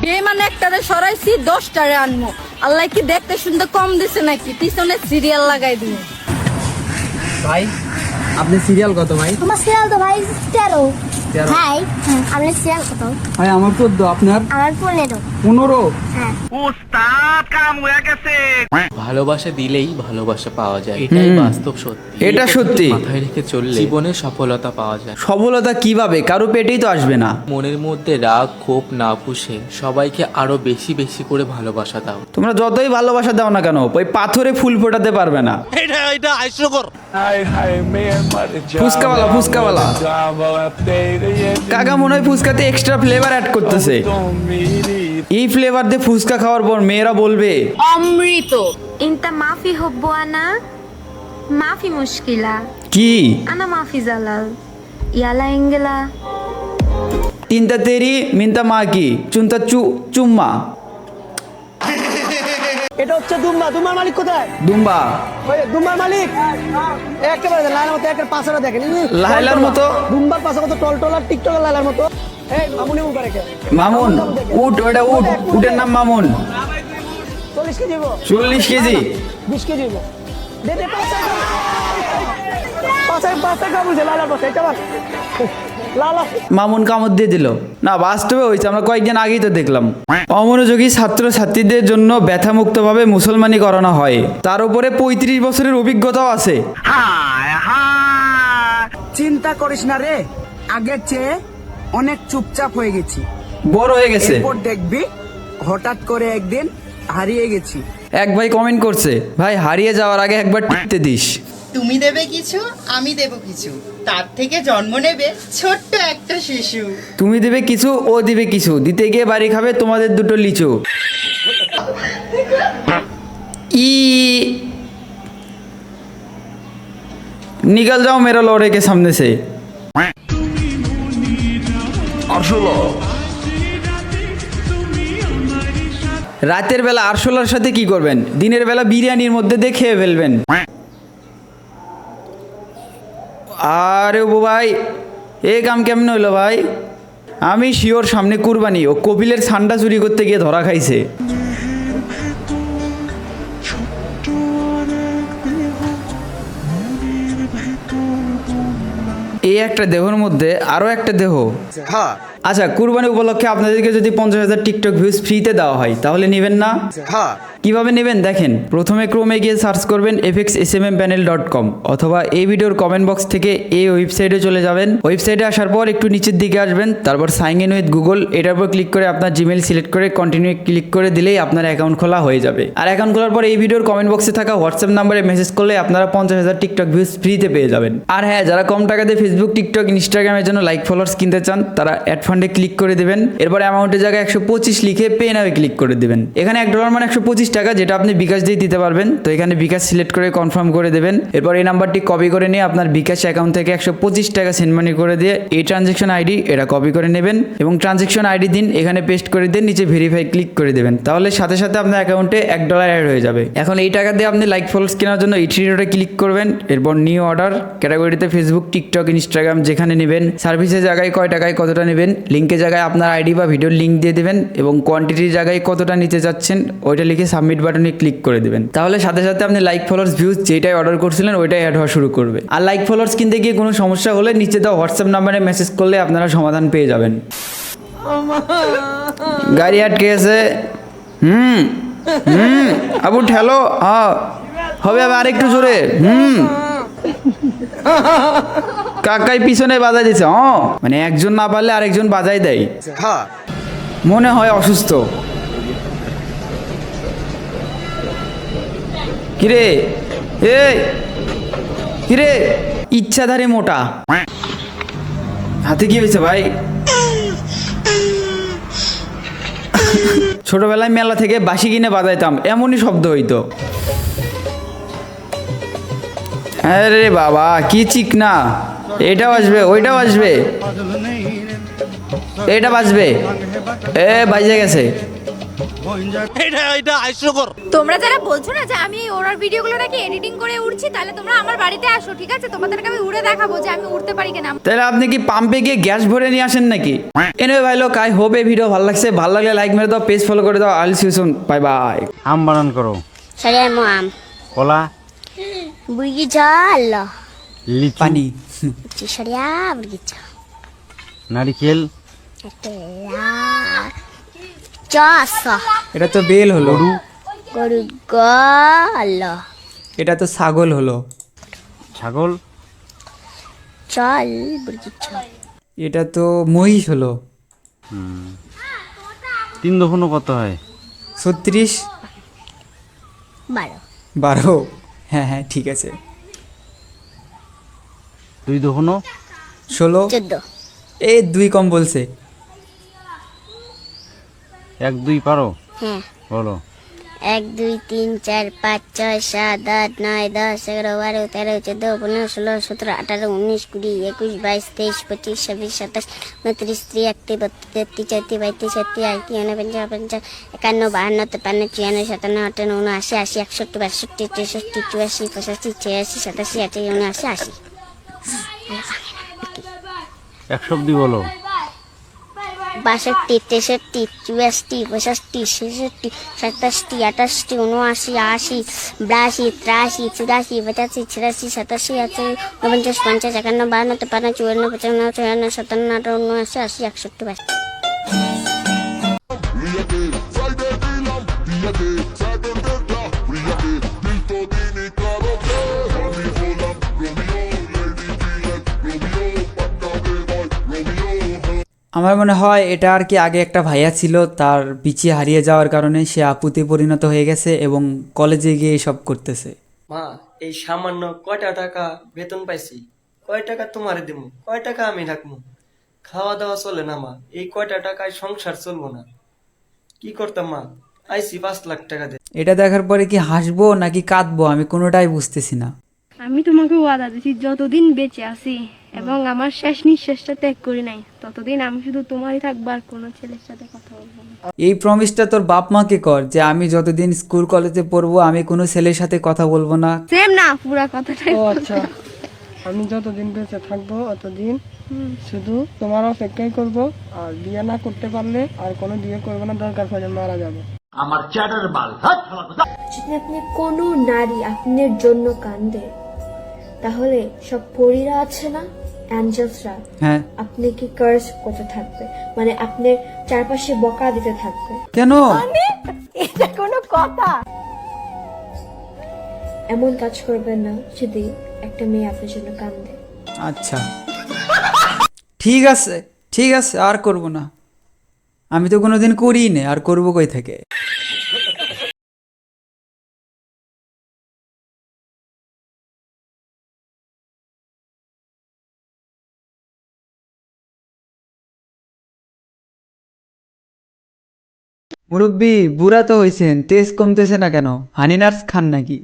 বেমান একটারে সরাইছি 10টারে আনমু। আল্লাহ কি দেখতে শুনতে কম দিছে নাকি? পিছনে সিরিয়াল লাগাই দিমু। ভাই আপনি সিরিয়াল কত ভাই? আমার সিরিয়াল তো ভাই 13 ভাই। আপনি সিরিয়াল কত? ভাই আমার 14, আপনার? আমার 15। 15? হ্যাঁ। ভালোবাসা দিলেই ভালোবাসা পাওয়া যায়, এটাই বাস্তব সত্যি। এটা এই সত্যি। কথাটি মাথায় রেখে চললে জীবনে সফলতা পাওয়া যায়। সফলতা কিভাবে? কারো পেটেই তো আসবে না। মনের মধ্যে রাগ ক্ষোভ না পুষে সবাইকে আরো বেশি বেশি করে ভালোবাসা দাও। তোমরা যতই ভালোবাসা দাও না কেন, ওই পাথরে ফুল ফোটাতে পারবে না। ফুচকাওয়ালা ফুচকাওয়ালা কাকা মনে হয় ফুচকাতে এক্সট্রা ফ্লেভার অ্যাড করতেছে। এই ফ্লেভার দিয়ে ফুচকা খাওয়ার পর মেয়েরা বলবে অমৃত। انت ما في حب وانا ما في مشكلة কি انا ما في زلل يلا انجلا তিনটা তেরি মিনতা মা কি চুনতা চুম্মা এটা হচ্ছে দুম্বা। দুম্বার মালিক কোথায়? দুম্বা ওই দুম্বার মালিক একেবারে লাইলার মতো একের পাছাটা দেখেন। লাইলার মতো? দুম্বার পাছা কত টলটল আর টিকটক লাইলার মতো। এই মামুনি মুখ করে কে? মামুন উট, ওটা উট, উটের নাম মামুন। 40 কেজি গো? 40 কেজি? 20 কেজি গো? দে দে পাছায় কামড়ছে লাইলার পাছা। এটা বল লালা মামুন কামড় দিয়ে দিল না। বাস্তবে হয়েছে, আমরা কয়েকদিন আগেই তো দেখলাম। অমনোযোগী ছাত্র ছাত্রীদের জন্য ব্যথামুক্তভাবে মুসলমানি করানো হয়, তার উপরে 35 বছরের অভিজ্ঞতাও আছে। চিন্তা করিস না রে, আগের চেয়ে অনেক চুপচাপ হয়ে গেছি। বড় হয়ে গেছে। এরপর দেখবি হঠাৎ করে একদিন হারিয়ে গেছি। এক ভাই কমেন্ট করছে, ভাই হারিয়ে যাওয়ার আগে একবার টিপতে দিস। তুমি দেবে কিছু, আমি দেব কিছু, তার থেকে জন্ম নেবে ছোট্ট একটা শিশু। তুমি দিবে কিছু, ও দিবে কিছু, দিতে গিয়ে বাড়ি খাবে তোমাদের দুটো লিচু। ই निकल जाओ मेरा लौड़े के सामने से। রাতের বেলা আরশোলার সাথে কি করবেন? দিনের বেলা বিরিয়ানির মধ্যে দিয়ে খেয়ে ফেলবেন। আরে ও ভাই, এ কাম কেমন হইলো ভাই? আমি শিওর সামনে কুরবানি, ও কপিলের ছান্ডা চুরি করতে গিয়ে ধরা খাইছে। এই একটা দেহর মধ্যে আরো একটা দেহ। আচ্ছা, কুরবানি উপলক্ষে আপনাদেরকে যদি 50,000 টিকটক ভিউজ ফ্রিতে দেওয়া হয় তাহলে নেবেন না? কিভাবে নেবেন দেখেন। প্রথমে ক্রোমে গিয়ে সার্চ করবেন fxsmmpanel.com, অথবা এই ভিডিওর কমেন্ট বক্স থেকে এই ওয়েবসাইটে চলে যাবেন। ওয়েবসাইটে আসার পর একটু নিচের দিকে আসবেন, তারপর সাইন ইন উইথ গুগল এটার উপর ক্লিক করে আপনার জিমেল সিলেক্ট করে কন্টিনিউ ক্লিক করে দিলেই আপনার অ্যাকাউন্ট খোলা হয়ে যাবে। আর অ্যাকাউন্ট খোলার পর এই ভিডিওর কমেন্ট বক্সে থাকা হোয়াটসঅ্যাপ নাম্বারে মেসেজ করলে আপনারা 50,000 টিকটক ভিউজ ফ্রিতে পেয়ে যাবেন। আর হ্যাঁ, যারা কম টাকাতে ফেসবুক, টিকটক, ইনস্টাগ্রামের জন্য লাইক ফলোয়ার্স কিনতে চান তারা অ্যাড ফান্ডে ক্লিক করে দেবেন। এরপর অ্যামাউন্টের জায়গায় 125 লিখে পে নাও ক্লিক করে দেবেন। এখানে $1 মানে 125 টাকা, যেটা আপনি বিকাশ দিয়ে দিতে পারবেন। তো এখানে বিকাশ সিলেক্ট করে কনফার্ম করে দেবেন। এরপর এই নাম্বারটি কপি করে নিয়ে আপনার বিকাশ অ্যাকাউন্ট থেকে 125 টাকা সেন্ড মানি করে দিয়ে এই ট্রানজ্যাকশন আইডি এটা কপি করে নেবেন এবং ট্রানজ্যাকশন আইডি দিন, এখানে পেস্ট করে দিয়ে নিচে ভেরিফাই ক্লিক করে দেবেন। তাহলে সাথে সাথে আপনার অ্যাকাউন্টে $1 অ্যাড হয়ে যাবে। এখন এই টাকা দিয়ে আপনি লাইক ফলোয়ার্স কেনার জন্য এই থ্রিডটে ক্লিক করবেন। এরপর নিউ অর্ডার ক্যাটাগরিতে ফেসবুক, টিকটক, ইনস্টাগ্রাম যেখানে নেবেন, সার্ভিসের জায়গায় কয় টাকায় কতটা নেবেন, লিঙ্কের জায়গায় আপনার আইডি বা ভিডিওর লিঙ্ক দিয়ে দেবেন এবং কোয়ান্টিটির জায়গায় কতটা নিতে যাচ্ছেন ওইটা লিখে সাবমিট বাটনে ক্লিক করে দেবেন। তাহলে সাথে সাথে আপনি লাইক ফলোয়ার্স ভিউজ যেটাই অর্ডার করছিলেন ওইটাই অ্যাড হওয়া শুরু করবে। আর লাইক ফলোয়ার্স কিনতে গিয়ে কোনো সমস্যা হলে নিচে দেওয়া হোয়াটসঅ্যাপ নাম্বারে মেসেজ করলে আপনারা সমাধান পেয়ে যাবেন। গাড়ি আটকে আছে। আবু ঠেলো। হবে আবার একটু জোরে। কাকাই পিছনে বাজাই দিছে। মানে একজন না পারলে আরেকজন বাজাই দেয়। মনে হয় অসুস্থ। কিরে কিরে ইচ্ছাধারী মোটা। হাতে কি হয়েছে ভাই? ছোটবেলায় মেলা থেকে বাঁশি কিনে বাজাইতাম, এমনই শব্দ হইতো। আরে বাবা কি চিকনা। এটাও আসবে, ওইটাও আসবে, এটা বাজবে। বাজে গেছে। তোমরা যারা বলছো না যে আমি ওরার ভিডিওগুলো নাকি এডিটিং করে উড়ছি, তাহলে তোমরা আমার বাড়িতে আসো, ঠিক আছে? তোমাদেরকে আমি উড়ে দেখাবো যে আমি উড়তে পারি কিনা। তাহলে আপনি কি পাম্পে গিয়ে গ্যাস ভরে নিয়ে আসেন নাকি? এনিওয়ে ভাই লোক, আই হোপ এই ভিডিও ভালো লাগছে। ভালো লাগলে লাইক মেরে দাও, পেজ ফলো করে দাও। I'll see you soon, bye bye. আম বানান করো। সারিয়ার মো আম কলা, বুগিচা আল্লাহ লিচু, পানি। সারিয়া বুগিচা নারিকেল, চাষ এটা তো বেল হলো। গরু গল এটা তো ছাগল হলো। ছাগল, চল বুগিচা এটা তো মহিষ হলো। 3 দফনো কত হয়? 36, 12 12। হ্যাঁ হ্যাঁ ঠিক আছে। 2 দফনো, 16। 14 এই 2 কম বলছে। 1 2 পারো? হ্যাঁ বলো। 1 2 3 4 5 6 7 8 9 10 11 12 13 14 15 16 17 18 19 20 21 22 23 25 26 27 29 30 31 32 33 34 35 36 37 38 59 52 53 54 56 57 58 59 80 61 62 63 64 65 86 87 88 89 80 100 অব্দি বলো। 62 63 64 65 66 67 68 89 80 82 83 84 85 86 87 88 49 50 51 52 53 54 55 56 57 58 59 80 61 আমার মনে হয় এটা আর কি আগে একটা ভাইয়া ছিল, তার পিছিয়ে হারিয়ে যাওয়ার কারণে সে আপুতে পরিণত হয়ে গেছে এবং কলেজে গিয়ে সব করতেছে। মা, এই সামান্য কয়টা টাকা বেতন পাইছি, কয় টাকা তোমারে দেবো, কয় টাকা আমি রাখবো? খাওয়া দাওয়া চলে না মা, এই কয়টা টাকায় সংসার চলবো না। কি করতাম মা, আইসি 5 লাখ টাকা দে। এটা দেখার পরে কি হাসবো নাকি কাঁদবো আমি কোনোটাই বুঝতেছি না। আমি তোমাকে ওয়াদা দিচ্ছি, যতদিন বেঁচে আছি এবং আমার শেষ নিঃশ্বাসটা ত্যাগ করি নাই, ততদিন আমি শুধু তোমারই থাকবো, আর কোনো ছেলের সাথে কথা বলবো না। এই প্রমিসটা তোর বাপ মাকে কর যে আমি যতদিন স্কুল কলেজে পড়বো আমি কোনো ছেলের সাথে কথা বলবো না। সেম না, পুরা কথাটাই। ও আচ্ছা, আমি যতদিন বেঁচে থাকবো অতদিন শুধু তোমার অপেক্ষাই করব, আর বিয়ে না করতে পারলে আর কোনো বিয়ে করবো না, দরকার পড়লে মারা যাবো। যদি আপনি কোনো নারী আপনার জন্য কান্দে, তাহলে সব পরীরা আছে না, অ্যাঞ্জেলসরা, হ্যাঁ আপনি কি কার্স করতে থাকবে, মানে আপনার চারপাশে বকা দিতে থাকবে। কেন? এটা কোনো কথা? এমন কাজ করবেন না যদি একটা মেয়ে আপনার জন্য কান্দে। আচ্ছা ঠিক আছে ঠিক আছে, আর করব না। আমি তো কোনোদিন করিই না, আর করবো কই থেকে? মুরব্বি, বুড়া তো হয়েছেন, তেজ কমতেছে না কেন? হানি নার্স খান নাকি?